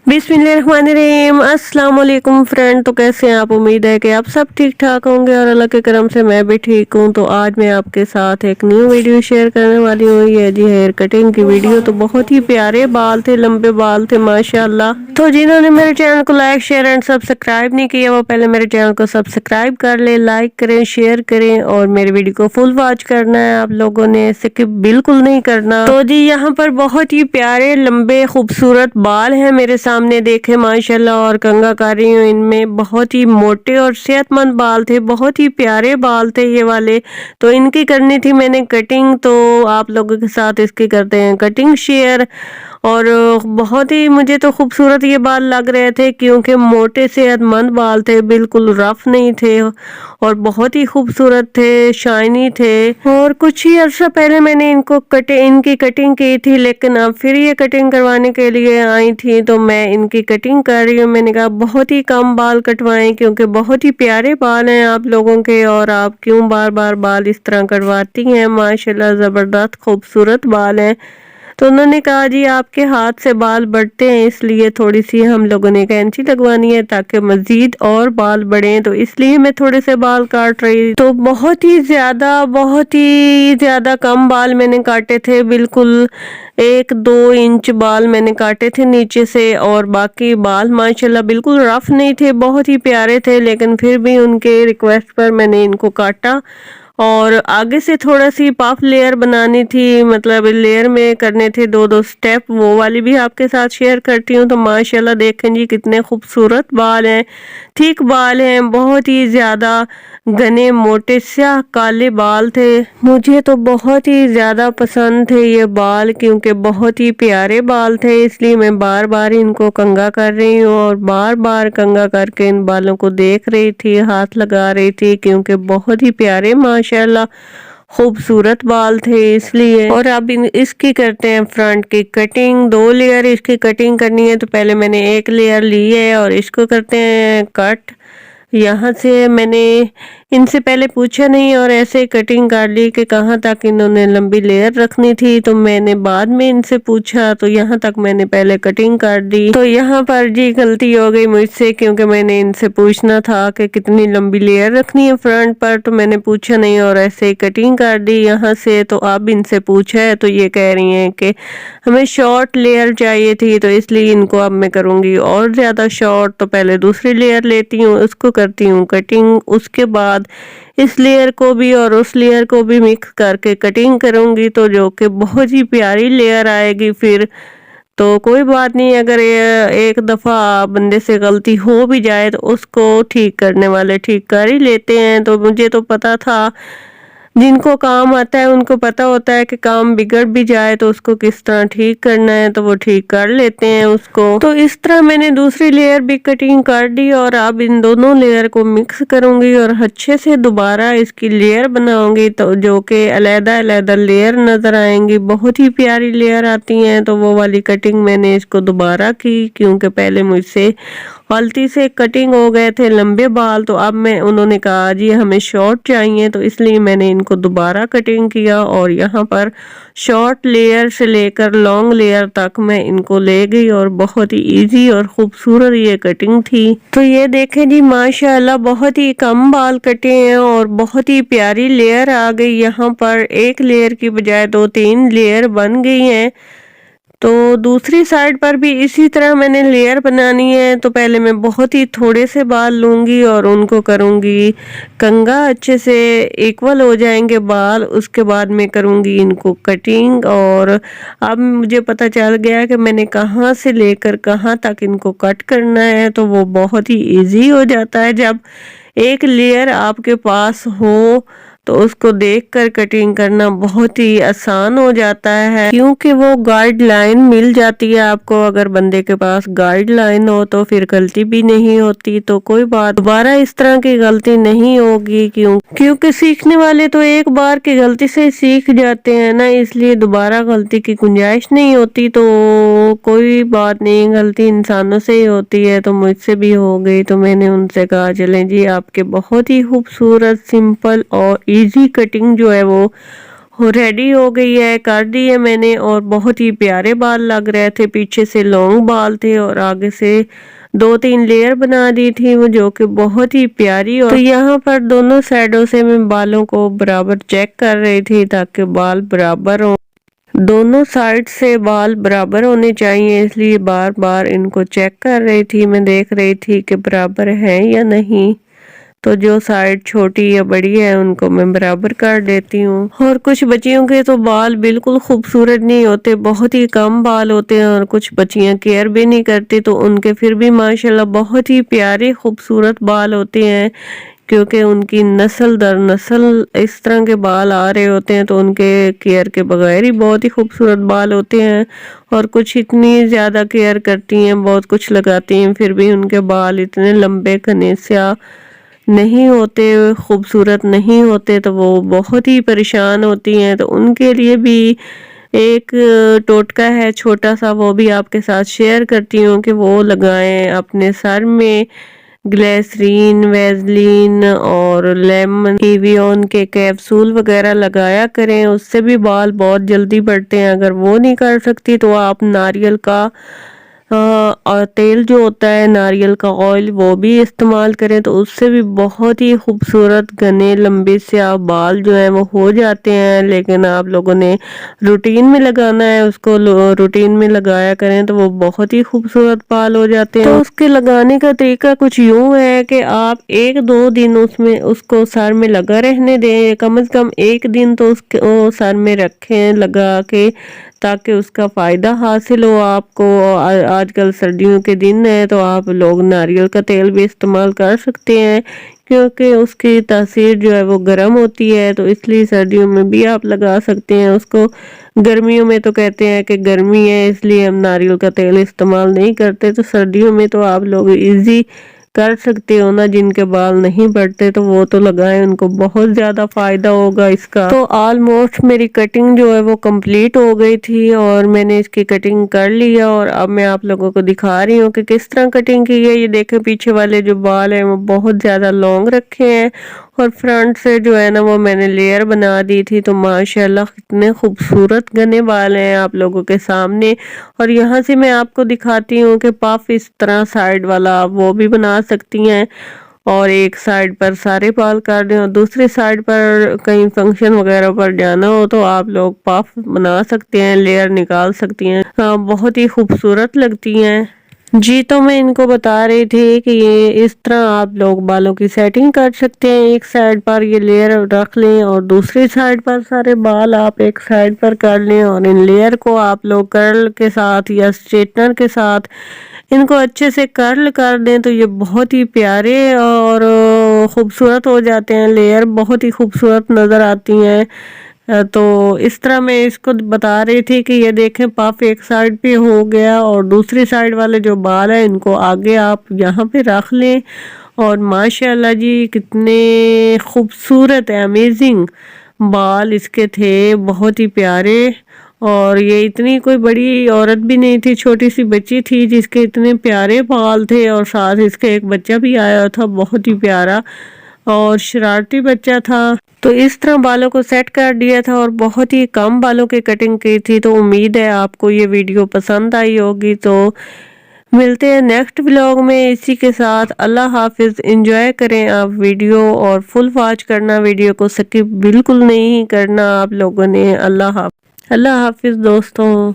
बिस्मिल्लाहिर्रहमानिर्रहीम। अस्सलाम वालेकुम फ्रेंड। तो कैसे हैं आप? उम्मीद है कि आप सब ठीक ठाक होंगे और अल्लाह के करम से मैं भी ठीक हूँ। तो आज मैं आपके साथ एक न्यू वीडियो शेयर करने वाली हूँ। ये जी हेयर कटिंग की वीडियो। तो बहुत ही प्यारे बाल थे, लंबे बाल थे माशाल्लाह। तो जिन्होंने मेरे चैनल को लाइक शेयर एंड सब्सक्राइब नहीं किया वो पहले मेरे चैनल को सब्सक्राइब कर ले, लाइक करें, शेयर करें और मेरे वीडियो को फुल वॉच करना है आप लोगों ने, स्किप बिल्कुल नहीं करना। तो जी यहाँ पर बहुत ही प्यारे लंबे खूबसूरत बाल हैं मेरे सामने देखे माशाल्लाह। और कंघा कर रही हूँ इनमें। बहुत ही मोटे और सेहतमंद बाल थे, बहुत ही प्यारे बाल थे ये वाले। तो इनकी करनी थी मैंने कटिंग, तो आप लोगों के साथ इसकी करते हैं कटिंग शेयर। और बहुत ही मुझे तो खूबसूरत ये बाल लग रहे थे क्योंकि मोटे सेहतमंद बाल थे, बिल्कुल रफ नहीं थे और बहुत ही खूबसूरत थे, शाइनी थे। और कुछ ही अर्सा पहले मैंने इनकी कटिंग की थी, लेकिन अब फिर ये कटिंग करवाने के लिए आई थी तो मैं इनकी कटिंग कर रही हूँ। मैंने कहा बहुत ही कम बाल कटवाएं क्योंकि बहुत ही प्यारे बाल हैं आप लोगों के और आप क्यों बार बार बाल इस तरह कटवाती हैं। माशाल्लाह ज़बरदस्त खूबसूरत बाल हैं। तो उन्होंने कहा जी आपके हाथ से बाल बढ़ते हैं इसलिए थोड़ी सी हम लोगों ने कैंची लगवानी है ताकि मजीद और बाल बढ़े, तो इसलिए मैं थोड़े से बाल काट रही। तो बहुत ही ज्यादा कम बाल मैंने काटे थे, बिल्कुल 1-2 इंच बाल मैंने काटे थे नीचे से। और बाकी बाल माशाल्लाह बिल्कुल रफ नहीं थे, बहुत ही प्यारे थे, लेकिन फिर भी उनके रिक्वेस्ट पर मैंने इनको काटा। और आगे से थोड़ा सी पफ लेयर बनानी थी, मतलब लेयर में करने थे 2-2 स्टेप, वो वाली भी आपके साथ शेयर करती हूँ। तो माशाल्लाह देखें जी कितने खूबसूरत बाल हैं, ठीक बाल हैं, बहुत ही ज्यादा घने मोटे स्याह काले बाल थे। मुझे तो बहुत ही ज्यादा पसंद थे ये बाल क्योंकि बहुत ही प्यारे बाल थे, इसलिए मैं बार बार इनको कंघा कर रही हूँ और बार बार कंघा करके इन बालों को देख रही थी, हाथ लगा रही थी क्योंकि बहुत ही प्यारे माशाल्लाह खूबसूरत बाल थे इसलिए। और अब इसकी करते हैं फ्रंट की कटिंग। 2 लेयर इसकी कटिंग करनी है, तो पहले मैंने एक लेयर ली है और इसको करते हैं कट। यहाँ से मैंने इनसे पहले पूछा नहीं और ऐसे ही कटिंग कर ली कि कहाँ तक इन्होंने लंबी लेयर रखनी थी, तो मैंने बाद में इनसे पूछा तो यहाँ तक मैंने पहले कटिंग कर दी। तो यहाँ पर जी गलती हो गई मुझसे क्योंकि मैंने इनसे पूछना था कि कितनी लंबी लेयर रखनी है फ्रंट पर, तो मैंने पूछा नहीं और ऐसे ही कटिंग कर दी यहाँ से। तो अब इनसे पूछा है तो ये कह रही हैं कि हमें शॉर्ट लेयर चाहिए थी, तो इसलिए इनको अब मैं करूँगी और ज़्यादा शॉर्ट। तो पहले दूसरी लेयर लेती हूँ, उसको करती हूँ कटिंग, उसके बाद इस लेयर को भी और उस लेयर को भी मिक्स करके कटिंग करूंगी, तो जो कि बहुत ही प्यारी लेयर आएगी फिर। तो कोई बात नहीं, अगर ये एक दफ़ा बंदे से गलती हो भी जाए तो उसको ठीक करने वाले ठीक कर ही लेते हैं। तो मुझे तो पता था, जिनको काम आता है उनको पता होता है कि काम बिगड़ भी जाए तो उसको किस तरह ठीक करना है, तो वो ठीक कर लेते हैं उसको। तो इस तरह मैंने दूसरी लेयर भी कटिंग कर दी और अब इन दोनों लेयर को मिक्स करूंगी और अच्छे से दोबारा इसकी लेयर बनाऊंगी, तो जो कि अलग अलग लेयर नजर आएंगी, बहुत ही प्यारी लेयर आती हैं। तो वो वाली कटिंग मैंने इसको दोबारा की क्योंकि पहले मुझसे गलती से कटिंग हो गए थे लंबे बाल, तो अब मैं उन्होंने कहा जी हमें शॉर्ट चाहिए, तो इसलिए मैंने इनको दोबारा कटिंग किया और यहाँ पर शॉर्ट लेयर से लेकर लॉन्ग लेयर तक मैं इनको ले गई और बहुत ही इजी और खूबसूरत ये कटिंग थी। तो ये देखें जी माशाल्लाह बहुत ही कम बाल कटे हैं और बहुत ही प्यारी लेयर आ गई। यहाँ पर एक लेयर की बजाय 2-3 लेयर बन गई हैं। तो दूसरी साइड पर भी इसी तरह मैंने लेयर बनानी है, तो पहले मैं बहुत ही थोड़े से बाल लूंगी और उनको करूंगी कंघा, अच्छे से इक्वल हो जाएंगे बाल, उसके बाद मैं करूंगी इनको कटिंग। और अब मुझे पता चल गया कि मैंने कहाँ से लेकर कहाँ तक इनको कट करना है, तो वो बहुत ही इजी हो जाता है जब एक लेयर आपके पास हो, तो उसको देखकर कटिंग करना बहुत ही आसान हो जाता है क्योंकि वो गाइडलाइन मिल जाती है आपको। अगर बंदे के पास गाइडलाइन हो तो फिर गलती भी नहीं होती। तो कोई बात, दोबारा इस तरह की गलती नहीं होगी क्योंकि सीखने वाले तो एक बार की गलती से सीख जाते हैं ना, इसलिए दोबारा गलती की गुंजाइश नहीं होती। तो कोई बात नहीं, गलती इंसानों से ही होती है, तो मुझसे भी हो गई। तो मैंने उनसे कहा चलें जी आपके बहुत ही खूबसूरत सिंपल और इजी कटिंग जो है वो ریڈی ہو گئی ہے، کر دی ہے میں نے، اور بہت ہی پیارے بال لگ رہے تھے، پیچھے سے لانگ بال تھے اور آگے سے 2-3 لیئر بنا دی تھی وہ، جو کہ بہت ہی پیاری. اور تو یہاں پر دونوں سائڈوں سے میں بالوں کو برابر چیک کر رہی تھی تاکہ بال برابر ہوں. دونوں سائڈ سے بال برابر ہونے چاہیے، اس لیے بار بار ان کو چیک کر رہی تھی. میں دیکھ رہی تھی کہ برابر ہیں یا نہیں، تو جو سائڈ چھوٹی یا بڑی ہے ان کو میں برابر کر دیتی ہوں. اور کچھ بچیوں کے تو بال بالکل خوبصورت نہیں ہوتے، بہت ہی کم بال ہوتے ہیں، اور کچھ بچیاں کیئر بھی نہیں کرتی تو ان کے پھر بھی ماشاءاللہ بہت ہی پیارے خوبصورت بال ہوتے ہیں، کیونکہ ان کی نسل در نسل اس طرح کے بال آ رہے ہوتے ہیں، تو ان کے کیئر کے بغیر ہی بہت ہی خوبصورت بال ہوتے ہیں. اور کچھ اتنی زیادہ کیئر کرتی ہیں، بہت کچھ لگاتی ہیں، پھر بھی ان کے بال اتنے لمبے گھنے سیاہ نہیں ہوتے، خوبصورت نہیں ہوتے، تو وہ بہت ہی پریشان ہوتی ہیں. تو ان کے لیے بھی ایک ٹوٹکا ہے چھوٹا سا، وہ بھی آپ کے ساتھ شیئر کرتی ہوں کہ وہ لگائیں اپنے سر میں. گلیسرین، ویزلین اور لیمن ایویون کے کیپسول وغیرہ لگایا کریں، اس سے بھی بال بہت جلدی بڑھتے ہیں. اگر وہ نہیں کر سکتی تو آپ ناریل کا اور تیل جو ہوتا ہے، ناریل کا آئل، وہ بھی استعمال کریں تو اس سے بھی بہت ہی خوبصورت گھنے لمبے سیاہ بال جو ہیں وہ ہو جاتے ہیں. لیکن آپ لوگوں نے روٹین میں لگانا ہے، اس کو روٹین میں لگایا کریں تو وہ بہت ہی خوبصورت بال ہو جاتے ہیں. تو اس کے لگانے کا طریقہ کچھ یوں ہے کہ آپ 1-2 دن اس کو سر میں لگا رہنے دیں، کم از کم 1 دن تو اس کو سر میں رکھیں لگا کے، تاکہ اس کا فائدہ حاصل ہو آپ کو. آج کل سردیوں کے دن ہے تو آپ لوگ ناریل کا تیل بھی استعمال کر سکتے ہیں، کیونکہ اس کی تاثیر جو ہے وہ گرم ہوتی ہے، تو اس لیے سردیوں میں بھی آپ لگا سکتے ہیں اس کو. گرمیوں میں تو کہتے ہیں کہ گرمی ہے اس لیے ہم ناریل کا تیل استعمال نہیں کرتے، تو سردیوں میں تو آپ لوگ ایزی کر سکتے ہو نا، جن کے بال نہیں بڑھتے تو وہ تو لگائیں، ان کو بہت زیادہ فائدہ ہوگا اس کا. تو آلموسٹ میری کٹنگ جو ہے وہ کمپلیٹ ہو گئی تھی، اور میں نے اس کی کٹنگ کر لیا، اور اب میں آپ لوگوں کو دکھا رہی ہوں کہ کس طرح کٹنگ کی ہے. یہ دیکھیں پیچھے والے جو بال ہیں وہ بہت زیادہ لانگ رکھے ہیں، اور فرنٹ سے جو ہے نا وہ میں نے لیئر بنا دی تھی. تو ماشاءاللہ کتنے خوبصورت گھنے بال ہیں آپ لوگوں کے سامنے. اور یہاں سے میں آپ کو دکھاتی ہوں کہ پف اس طرح سائیڈ والا آپ وہ بھی بنا سکتی ہیں، اور ایک سائیڈ پر سارے بال کر دیں، اور دوسری سائیڈ پر کہیں فنکشن وغیرہ پر جانا ہو تو آپ لوگ پف بنا سکتے ہیں، لیئر نکال سکتی ہیں، بہت ہی خوبصورت لگتی ہیں. جی تو میں ان کو بتا رہی تھی کہ یہ اس طرح آپ لوگ بالوں کی سیٹنگ کر سکتے ہیں. ایک سائیڈ پر یہ لیئر رکھ لیں، اور دوسری سائیڈ پر سارے بال آپ ایک سائیڈ پر کر لیں، اور ان لیئر کو آپ لوگ کرل کے ساتھ یا اسٹریٹنر کے ساتھ ان کو اچھے سے کرل کر دیں، تو یہ بہت ہی پیارے اور خوبصورت ہو جاتے ہیں. لیئر بہت ہی خوبصورت نظر آتی ہیں. تو اس طرح میں اس کو بتا رہی تھی کہ یہ دیکھیں پف ایک سائیڈ پہ ہو گیا، اور دوسری سائیڈ والے جو بال ہیں ان کو آگے آپ یہاں پہ رکھ لیں. اور ماشاءاللہ جی کتنے خوبصورت ہے، امیزنگ بال اس کے تھے، بہت ہی پیارے. اور یہ اتنی کوئی بڑی عورت بھی نہیں تھی، چھوٹی سی بچی تھی جس کے اتنے پیارے بال تھے، اور ساتھ اس کے ایک بچہ بھی آیا تھا بہت ہی پیارا اور شرارتی بچہ تھا. تو اس طرح بالوں کو سیٹ کر دیا تھا، اور بہت ہی کم بالوں کی کٹنگ کی تھی. تو امید ہے آپ کو یہ ویڈیو پسند آئی ہوگی. تو ملتے ہیں نیکسٹ ولاگ میں اسی کے ساتھ. اللہ حافظ. انجوائے کریں آپ ویڈیو، اور فل واچ کرنا، ویڈیو کو سکپ بالکل نہیں کرنا آپ لوگوں نے. اللہ حافظ دوستوں.